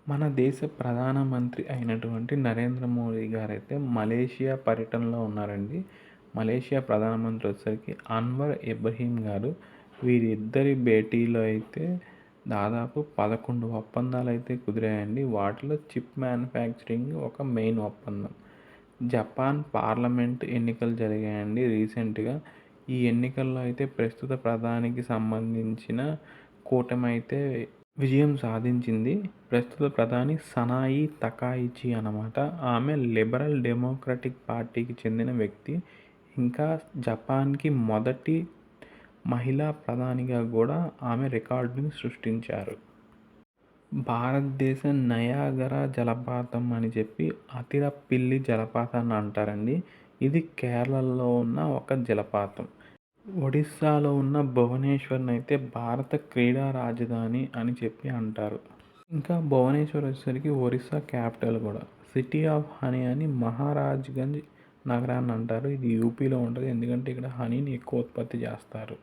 మన దేశ ప్రధానమంత్రి అయినటువంటి నరేంద్ర మోడీ గారైతే మలేషియా పర్యటనలో ఉన్నారండి. మలేషియా ప్రధానమంత్రి వచ్చేసరికి అన్వర్ ఇబ్రహీం గారు. వీరిద్దరి భేటీలో అయితే దాదాపు 11 ఒప్పందాలైతే కుదిరాయండి. వాటిలో చిప్ మ్యానుఫ్యాక్చరింగ్ ఒక మెయిన్ ఒప్పందం. జపాన్ పార్లమెంట్ ఎన్నికలు జరిగాయండి రీసెంట్‌గా. ఈ ఎన్నికల్లో అయితే ప్రస్తుత ప్రధానికి సంబంధించిన కూటమి అయితే విజయం సాధించింది. ప్రస్తుత ప్రధాని సనాయి తకాయిచి అన్నమాట. ఆమె లిబరల్ డెమోక్రటిక్ పార్టీకి చెందిన వ్యక్తి. ఇంకా జపాన్‌కి మొదటి మహిళా ప్రధానిగా కూడా ఆమె రికార్డుని సృష్టించారు. భారతదేశ నయాగరా జలపాతం అని చెప్పి అతిరపిల్లి జలపాతాన్ని అంటారండి. ఇది కేరళలో ఉన్న ఒక జలపాతం. ఒడిస్సాలో ఉన్న భువనేశ్వర్‌ని అయితే భారత క్రీడా రాజధాని అని చెప్పి అంటారు. ఇంకా భువనేశ్వర్ వచ్చేసరికి ఒరిస్సా క్యాపిటల్ కూడా. సిటీ ఆఫ్ హనీ అని మహారాజ్‌గంజ్ నగరాన్ని అంటారు. ఇది యూపీలో ఉంటుంది. ఎందుకంటే ఇక్కడ హనీని ఎక్కువ ఉత్పత్తి చేస్తారు.